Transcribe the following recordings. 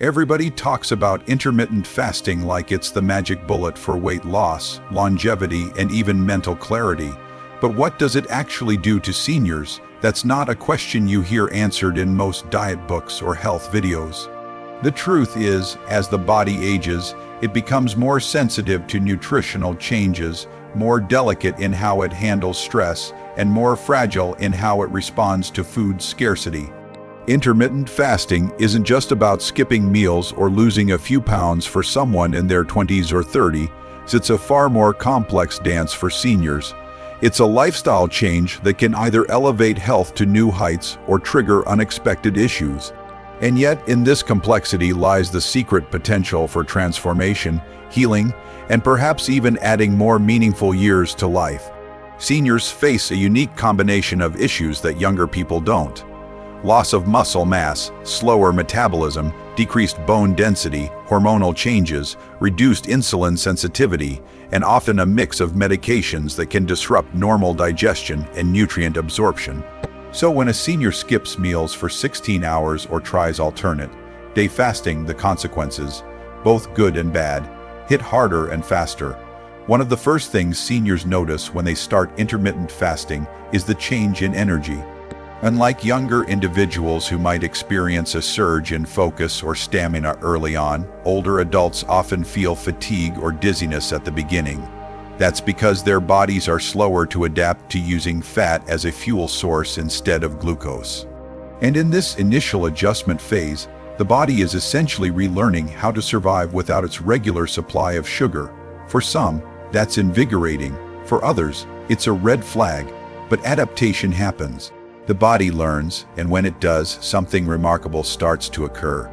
Everybody talks about intermittent fasting like it's the magic bullet for weight loss, longevity, and even mental clarity. But what does it actually do to seniors? That's not a question you hear answered in most diet books or health videos. The truth is, as the body ages, it becomes more sensitive to nutritional changes, more delicate in how it handles stress, and more fragile in how it responds to food scarcity. Intermittent fasting isn't just about skipping meals or losing a few pounds for someone in their 20s or 30s. It's a far more complex dance for seniors. It's a lifestyle change that can either elevate health to new heights or trigger unexpected issues. And yet, in this complexity lies the secret potential for transformation, healing, and perhaps even adding more meaningful years to life. Seniors face a unique combination of issues that younger people don't. Loss of muscle mass, slower metabolism, decreased bone density, hormonal changes, reduced insulin sensitivity, and often a mix of medications that can disrupt normal digestion and nutrient absorption. So when a senior skips meals for 16 hours or tries alternate day fasting, the consequences, both good and bad, hit harder and faster. One of the first things seniors notice when they start intermittent fasting is the change in energy. Unlike younger individuals who might experience a surge in focus or stamina early on, older adults often feel fatigue or dizziness at the beginning. That's because their bodies are slower to adapt to using fat as a fuel source instead of glucose. And in this initial adjustment phase, the body is essentially relearning how to survive without its regular supply of sugar. For some, that's invigorating. For others, it's a red flag, but adaptation happens. The body learns, and when it does, something remarkable starts to occur.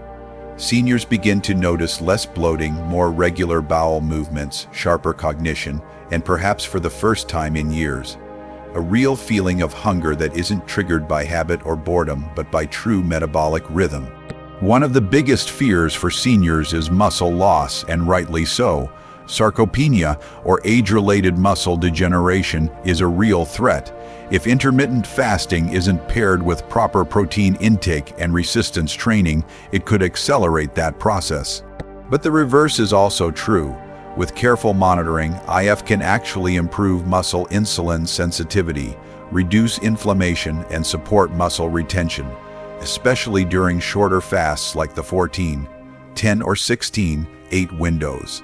Seniors begin to notice less bloating, more regular bowel movements, sharper cognition, and perhaps for the first time in years, a real feeling of hunger that isn't triggered by habit or boredom, but by true metabolic rhythm. One of the biggest fears for seniors is muscle loss, and rightly so. Sarcopenia, or age-related muscle degeneration, is a real threat. If intermittent fasting isn't paired with proper protein intake and resistance training, it could accelerate that process. But the reverse is also true. With careful monitoring, IF can actually improve muscle insulin sensitivity, reduce inflammation, and support muscle retention, especially during shorter fasts like the 14, 10, or 16/8 windows.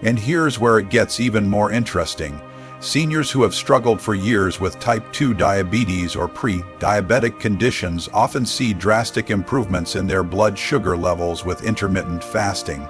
And here's where it gets even more interesting. Seniors who have struggled for years with type 2 diabetes or pre-diabetic conditions often see drastic improvements in their blood sugar levels with intermittent fasting.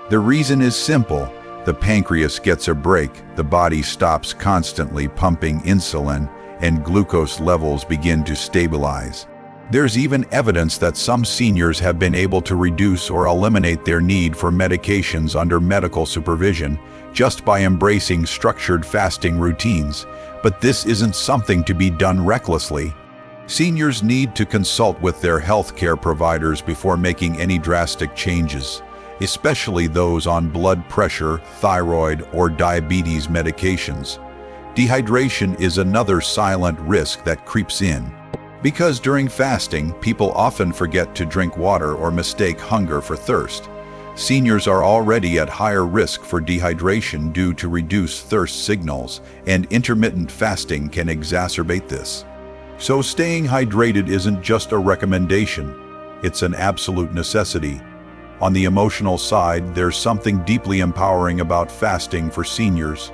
The reason is simple. The pancreas gets a break, the body stops constantly pumping insulin, and glucose levels begin to stabilize. There's even evidence that some seniors have been able to reduce or eliminate their need for medications under medical supervision just by embracing structured fasting routines. But this isn't something to be done recklessly. Seniors need to consult with their healthcare providers before making any drastic changes, especially those on blood pressure, thyroid, or diabetes medications. Dehydration is another silent risk that creeps in. Because during fasting, people often forget to drink water or mistake hunger for thirst. Seniors are already at higher risk for dehydration due to reduced thirst signals, and intermittent fasting can exacerbate this. So staying hydrated isn't just a recommendation, it's an absolute necessity. On the emotional side, there's something deeply empowering about fasting for seniors.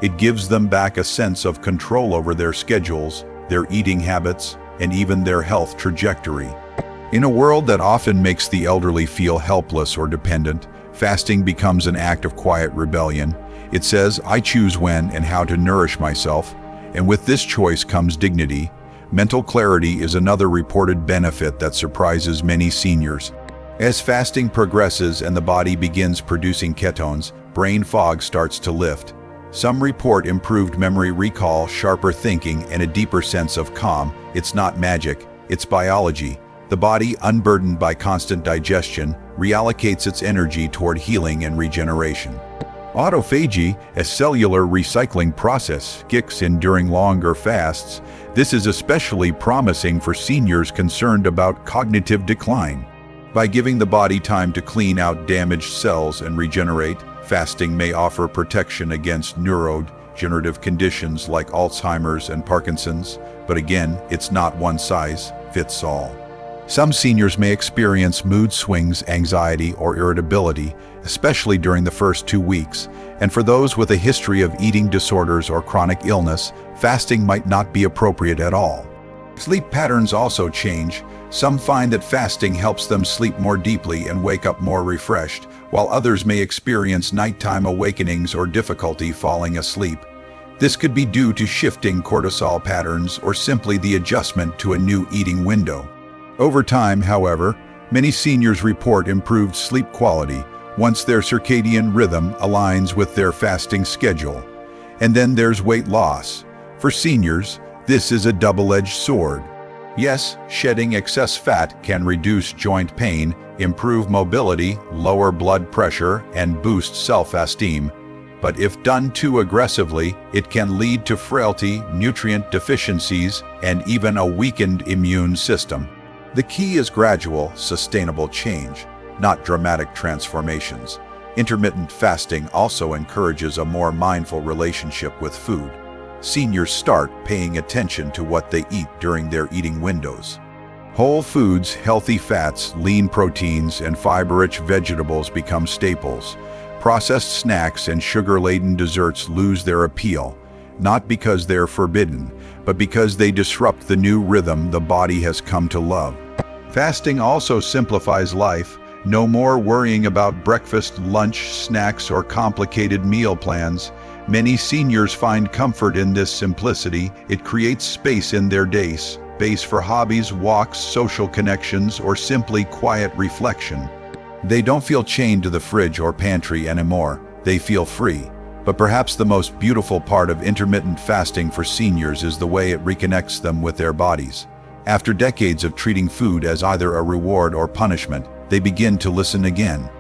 It gives them back a sense of control over their schedules, their eating habits, and even their health trajectory. In a world that often makes the elderly feel helpless or dependent, fasting becomes an act of quiet rebellion. It says, I choose when and how to nourish myself, and with this choice comes dignity. Mental clarity is another reported benefit that surprises many seniors. As fasting progresses and the body begins producing ketones, brain fog starts to lift. Some report improved memory recall, sharper thinking, and a deeper sense of calm. It's not magic, it's biology. The body, unburdened by constant digestion, reallocates its energy toward healing and regeneration. Autophagy, a cellular recycling process, kicks in during longer fasts. This is especially promising for seniors concerned about cognitive decline. By giving the body time to clean out damaged cells and regenerate, fasting may offer protection against neurodegenerative conditions like Alzheimer's and Parkinson's, but again, it's not one size fits all. Some seniors may experience mood swings, anxiety, or irritability, especially during the first 2 weeks, and for those with a history of eating disorders or chronic illness, fasting might not be appropriate at all. Sleep patterns also change. Some find that fasting helps them sleep more deeply and wake up more refreshed, while others may experience nighttime awakenings or difficulty falling asleep. This could be due to shifting cortisol patterns or simply the adjustment to a new eating window. Over time, however, many seniors report improved sleep quality once their circadian rhythm aligns with their fasting schedule. And then there's weight loss. For seniors, this is a double-edged sword. Yes, shedding excess fat can reduce joint pain, improve mobility, lower blood pressure, and boost self-esteem. But if done too aggressively, it can lead to frailty, nutrient deficiencies, and even a weakened immune system. The key is gradual, sustainable change, not dramatic transformations. Intermittent fasting also encourages a more mindful relationship with food. Seniors start paying attention to what they eat during their eating windows. Whole foods, healthy fats, lean proteins, and fiber-rich vegetables become staples. Processed snacks and sugar-laden desserts lose their appeal, not because they're forbidden, but because they disrupt the new rhythm the body has come to love. Fasting also simplifies life. No more worrying about breakfast, lunch, snacks, or complicated meal plans. Many seniors find comfort in this simplicity. It creates space in their days, space for hobbies, walks, social connections, or simply quiet reflection. They don't feel chained to the fridge or pantry anymore. They feel free. But perhaps the most beautiful part of intermittent fasting for seniors is the way it reconnects them with their bodies. After decades of treating food as either a reward or punishment, they begin to listen again.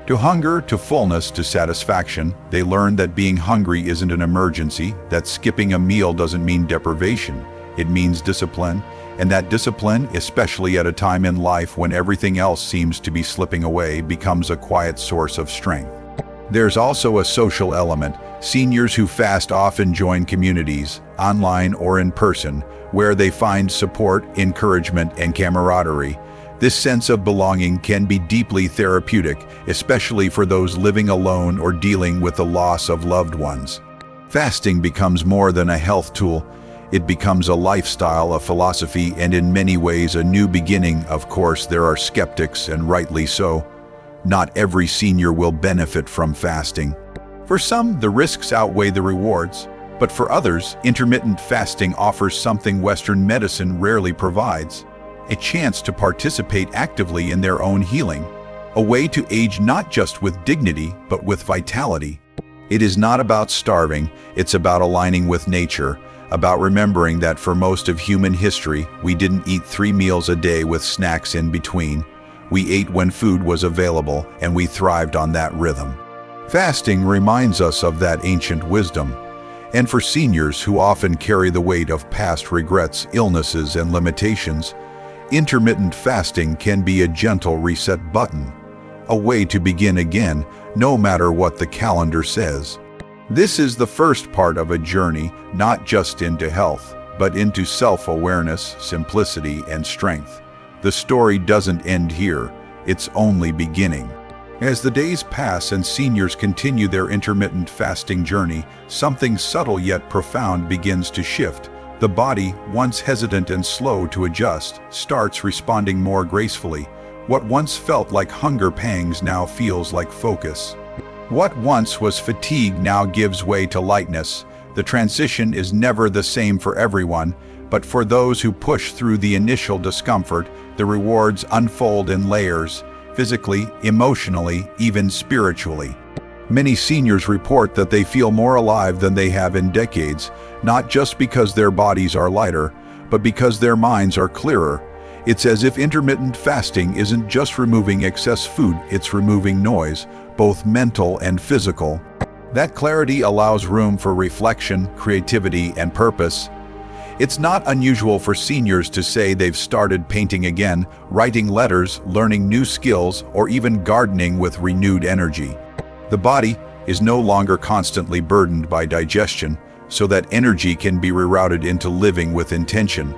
To hunger, to fullness, to satisfaction, they learn that being hungry isn't an emergency, that skipping a meal doesn't mean deprivation. It means discipline, and that discipline, especially at a time in life when everything else seems to be slipping away, becomes a quiet source of strength. There's also a social element. Seniors who fast often join communities, online or in person, where they find support, encouragement, and camaraderie. This sense of belonging can be deeply therapeutic, especially for those living alone or dealing with the loss of loved ones. Fasting becomes more than a health tool. It becomes a lifestyle, a philosophy, and in many ways a new beginning. Of course, there are skeptics, and rightly so. Not every senior will benefit from fasting. For some, the risks outweigh the rewards. But for others, intermittent fasting offers something Western medicine rarely provides: a chance to participate actively in their own healing, a way to age not just with dignity, but with vitality. It is not about starving, it's about aligning with nature, about remembering that for most of human history, we didn't eat 3 meals a day with snacks in between. We ate when food was available, and we thrived on that rhythm. Fasting reminds us of that ancient wisdom. And for seniors who often carry the weight of past regrets, illnesses, and limitations, intermittent fasting can be a gentle reset button, a way to begin again, no matter what the calendar says. This is the first part of a journey, not just into health, but into self-awareness, simplicity, and strength. The story doesn't end here, it's only beginning. As the days pass and seniors continue their intermittent fasting journey, something subtle yet profound begins to shift. The body, once hesitant and slow to adjust, starts responding more gracefully. What once felt like hunger pangs now feels like focus. What once was fatigue now gives way to lightness. The transition is never the same for everyone, but for those who push through the initial discomfort, the rewards unfold in layers, physically, emotionally, even spiritually. Many seniors report that they feel more alive than they have in decades, not just because their bodies are lighter, but because their minds are clearer. It's as if intermittent fasting isn't just removing excess food, it's removing noise, both mental and physical. That clarity allows room for reflection, creativity, and purpose. It's not unusual for seniors to say they've started painting again, writing letters, learning new skills, or even gardening with renewed energy. The body is no longer constantly burdened by digestion, so that energy can be rerouted into living with intention.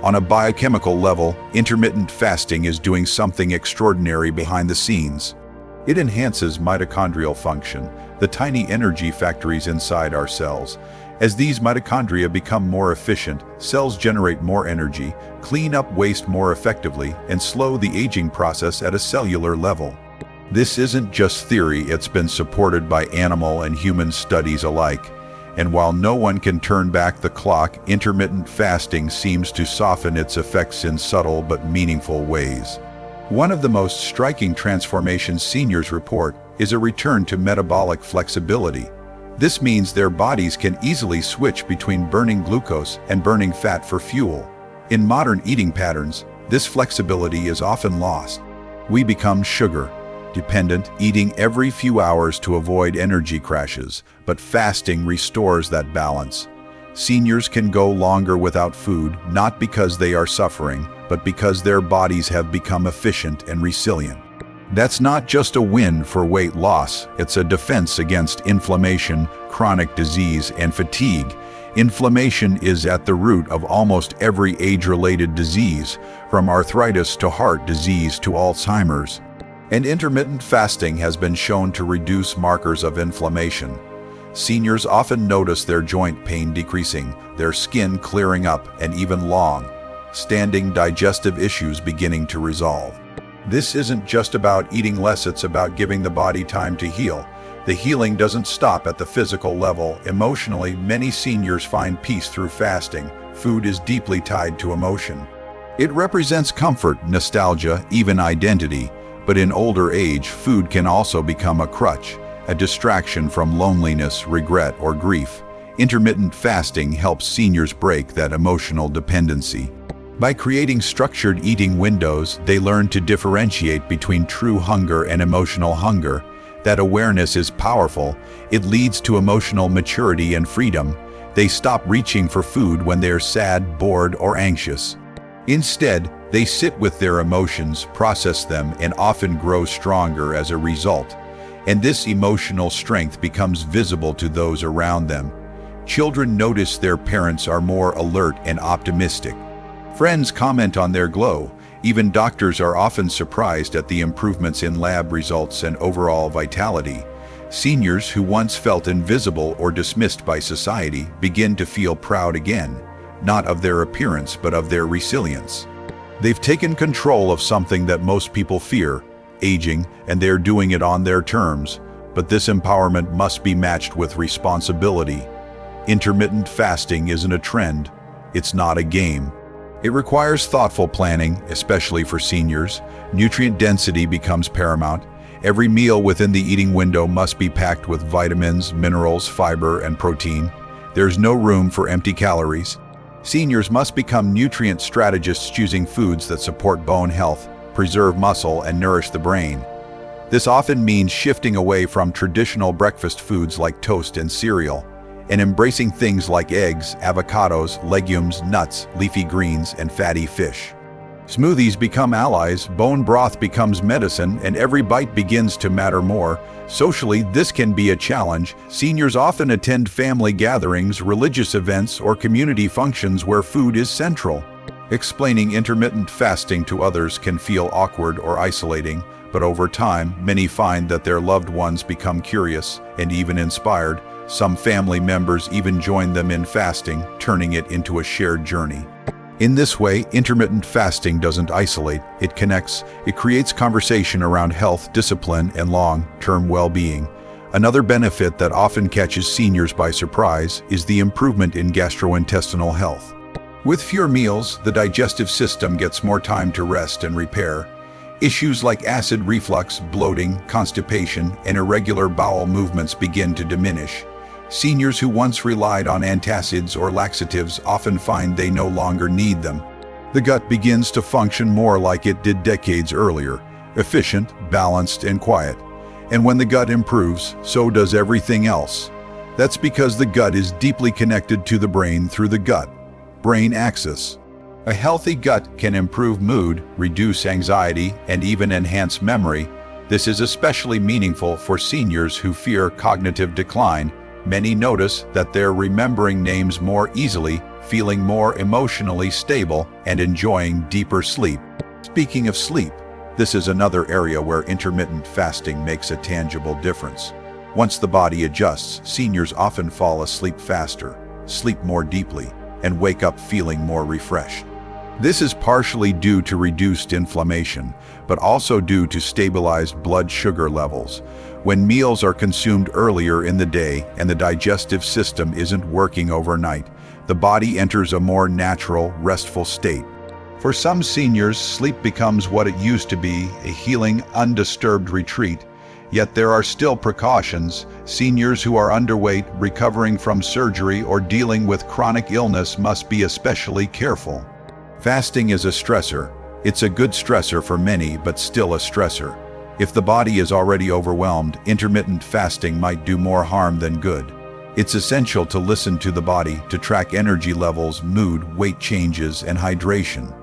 On a biochemical level, intermittent fasting is doing something extraordinary behind the scenes. It enhances mitochondrial function, the tiny energy factories inside our cells. As these mitochondria become more efficient, cells generate more energy, clean up waste more effectively, and slow the aging process at a cellular level. This isn't just theory, it's been supported by animal and human studies alike. And while no one can turn back the clock, intermittent fasting seems to soften its effects in subtle but meaningful ways. One of the most striking transformations seniors report is a return to metabolic flexibility. This means their bodies can easily switch between burning glucose and burning fat for fuel. In modern eating patterns, this flexibility is often lost. We become sugar-dependent, eating every few hours to avoid energy crashes, but fasting restores that balance. Seniors can go longer without food, not because they are suffering, but because their bodies have become efficient and resilient. That's not just a win for weight loss, it's a defense against inflammation, chronic disease, and fatigue. Inflammation is at the root of almost every age-related disease, from arthritis to heart disease to Alzheimer's. And intermittent fasting has been shown to reduce markers of inflammation. Seniors often notice their joint pain decreasing, their skin clearing up, and even long-standing digestive issues beginning to resolve. This isn't just about eating less, it's about giving the body time to heal. The healing doesn't stop at the physical level. Emotionally, many seniors find peace through fasting. Food is deeply tied to emotion. It represents comfort, nostalgia, even identity. But in older age, food can also become a crutch, a distraction from loneliness, regret, or grief. Intermittent fasting helps seniors break that emotional dependency. By creating structured eating windows, they learn to differentiate between true hunger and emotional hunger. That awareness is powerful. It leads to emotional maturity and freedom. They stop reaching for food when they're sad, bored, or anxious. Instead, they sit with their emotions, process them, and often grow stronger as a result. And this emotional strength becomes visible to those around them. Children notice their parents are more alert and optimistic. Friends comment on their glow. Even doctors are often surprised at the improvements in lab results and overall vitality. Seniors who once felt invisible or dismissed by society begin to feel proud again, not of their appearance but of their resilience. They've taken control of something that most people fear, aging, and they're doing it on their terms. But this empowerment must be matched with responsibility. Intermittent fasting isn't a trend. It's not a game. It requires thoughtful planning, especially for seniors. Nutrient density becomes paramount. Every meal within the eating window must be packed with vitamins, minerals, fiber, and protein. There's no room for empty calories. Seniors must become nutrient strategists, choosing foods that support bone health, preserve muscle, and nourish the brain. This often means shifting away from traditional breakfast foods like toast and cereal, and embracing things like eggs, avocados, legumes, nuts, leafy greens, and fatty fish. Smoothies become allies, bone broth becomes medicine, and every bite begins to matter more. Socially, this can be a challenge. Seniors often attend family gatherings, religious events, or community functions where food is central. Explaining intermittent fasting to others can feel awkward or isolating, but over time, many find that their loved ones become curious and even inspired. Some family members even join them in fasting, turning it into a shared journey. In this way, intermittent fasting doesn't isolate, it connects. It creates conversation around health, discipline, and long-term well-being. Another benefit that often catches seniors by surprise is the improvement in gastrointestinal health. With fewer meals, the digestive system gets more time to rest and repair. Issues like acid reflux, bloating, constipation, and irregular bowel movements begin to diminish. Seniors who once relied on antacids or laxatives often find they no longer need them. The gut begins to function more like it did decades earlier, efficient, balanced, and quiet. And when the gut improves, so does everything else. That's because the gut is deeply connected to the brain through the gut. gut-brain axis. A healthy gut can improve mood, reduce anxiety, and even enhance memory. This is especially meaningful for seniors who fear cognitive decline. Many notice that they're remembering names more easily, feeling more emotionally stable, and enjoying deeper sleep. Speaking of sleep, this is another area where intermittent fasting makes a tangible difference. Once the body adjusts, seniors often fall asleep faster, sleep more deeply, and wake up feeling more refreshed. This is partially due to reduced inflammation, but also due to stabilized blood sugar levels. When meals are consumed earlier in the day and the digestive system isn't working overnight, the body enters a more natural, restful state. For some seniors, sleep becomes what it used to be, a healing, undisturbed retreat. Yet there are still precautions. Seniors who are underweight, recovering from surgery, or dealing with chronic illness must be especially careful. Fasting is a stressor. It's a good stressor for many, but still a stressor. If the body is already overwhelmed, intermittent fasting might do more harm than good. It's essential to listen to the body, to track energy levels, mood, weight changes, and hydration.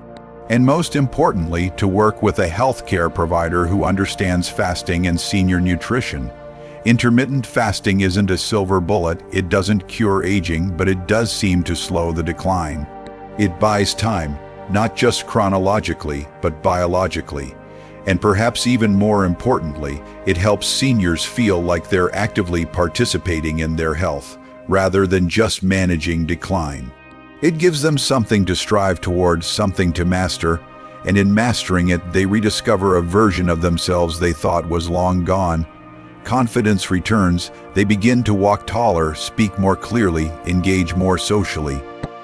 And most importantly, to work with a healthcare provider who understands fasting and senior nutrition. Intermittent fasting isn't a silver bullet. It doesn't cure aging, but it does seem to slow the decline. It buys time, not just chronologically, but biologically. And perhaps even more importantly, it helps seniors feel like they're actively participating in their health, rather than just managing decline. It gives them something to strive towards, something to master, and in mastering it, they rediscover a version of themselves they thought was long gone. Confidence returns, they begin to walk taller, speak more clearly, engage more socially.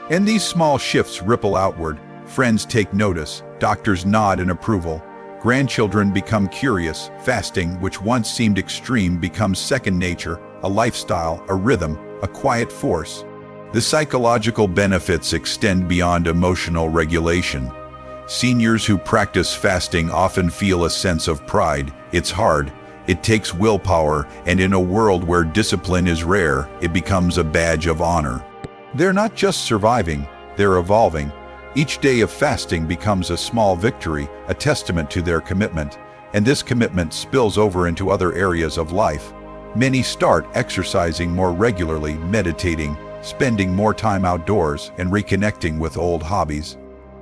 And these small shifts ripple outward. Friends take notice, doctors nod in approval, grandchildren become curious. Fasting, which once seemed extreme, becomes second nature, a lifestyle, a rhythm, a quiet force. The psychological benefits extend beyond emotional regulation. Seniors who practice fasting often feel a sense of pride. It's hard, it takes willpower, and in a world where discipline is rare, it becomes a badge of honor. They're not just surviving, they're evolving. Each day of fasting becomes a small victory, a testament to their commitment, and this commitment spills over into other areas of life. Many start exercising more regularly, meditating, spending more time outdoors, and reconnecting with old hobbies.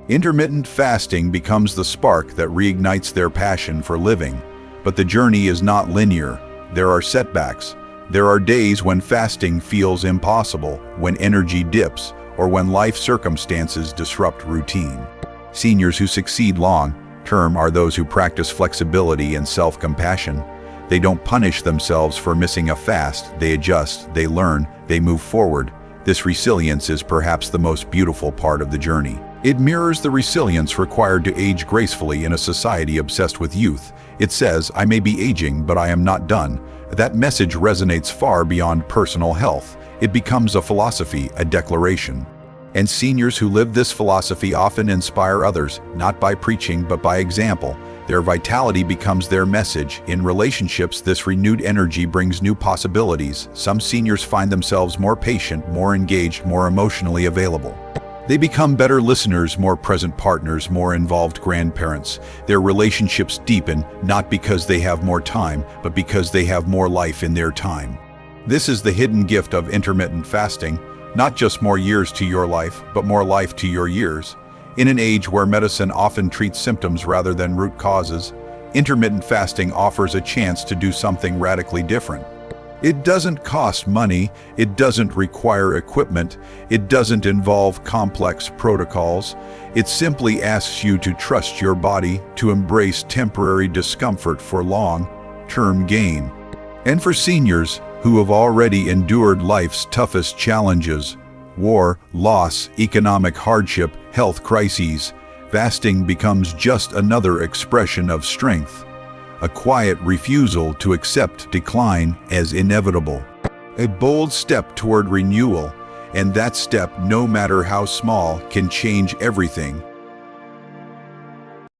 Intermittent fasting becomes the spark that reignites their passion for living. But the journey is not linear. There are setbacks. There are days when fasting feels impossible, when energy dips, or when life circumstances disrupt routine. Seniors who succeed long-term are those who practice flexibility and self-compassion. They don't punish themselves for missing a fast. They adjust, they learn, they move forward. This resilience is perhaps the most beautiful part of the journey. It mirrors the resilience required to age gracefully in a society obsessed with youth. It says, "I may be aging, but I am not done." That message resonates far beyond personal health. It becomes a philosophy, a declaration. And seniors who live this philosophy often inspire others, not by preaching but by example. Their vitality becomes their message. In relationships, this renewed energy brings new possibilities. Some seniors find themselves more patient, more engaged, more emotionally available. They become better listeners, more present partners, more involved grandparents. Their relationships deepen, not because they have more time, but because they have more life in their time. This is the hidden gift of intermittent fasting, not just more years to your life, but more life to your years. In an age where medicine often treats symptoms rather than root causes, intermittent fasting offers a chance to do something radically different. It doesn't cost money, it doesn't require equipment, it doesn't involve complex protocols. It simply asks you to trust your body, to embrace temporary discomfort for long-term gain. And for seniors who have already endured life's toughest challenges, war, loss, economic hardship, health crises, fasting becomes just another expression of strength. A quiet refusal to accept decline as inevitable. A bold step toward renewal, and that step, no matter how small, can change everything.